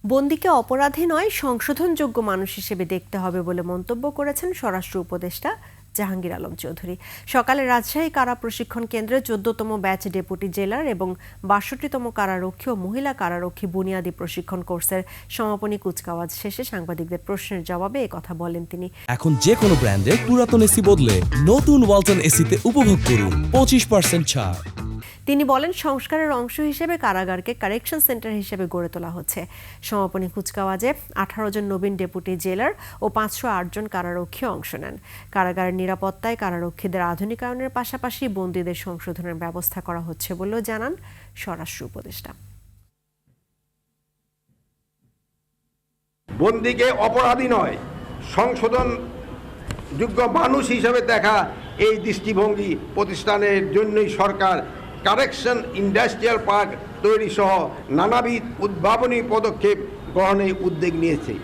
বন্দীকে অপরাধী নয়, সংশোধনযোগ্য মানুষ হিসেবে দেখতে হবে বলে মন্তব্য করেছেন স্বরাষ্ট্র উপদেষ্টা জাহাঙ্গীর আলম চৌধুরী। সকালে রাজশাহী কারা প্রশিক্ষণ কেন্দ্রে 14তম ব্যাচ ডেপুটি জেলার এবং 62তম কারারক্ষী ও মহিলা কারারক্ষী বুনিয়াদী প্রশিক্ষণ কোর্সের সমাপনী কুচকাওয়াজ শেষে সাংবাদিকদের প্রশ্নের জবাবে একথা বলেন তিনি। এখন যে কোনো ব্র্যান্ডের পুরাতন এসি বদলে নতুন ওয়ালটন এসিতে উপভোগ করুন 25% ছাড়। তিনি বলেন, সংস্কারের অংশ হিসেবে কারাগারকে কারেকশন সেন্টার হিসেবে গড়ে তোলা হচ্ছে। সমাপনী কুচকাওয়াজে 18 জন নবীন ডেপুটি জেলার ও 508 জন কারারক্ষী অংশ নেন। কারাগারের নিরাপত্তায় কারারক্ষীদের আধুনিকায়নের পাশাপাশি বন্দীদের সংশোধনের ব্যবস্থা করা হচ্ছে বলেও জানান স্বরাষ্ট্র উপদেষ্টা। বন্দীকে অপরাধী নয়, সংশোধন যোগ্য মানুষ হিসেবে দেখা এই দৃষ্টিভঙ্গি প্রতিষ্ঠানের জন্যই সরকার কারেকশন ইন্ডাস্ট্রিয়াল পার্ক তৈরি সহ নানাবিধ উদ্ভাবনী পদক্ষেপ গ্রহণে উদ্যোগ নিয়েছে।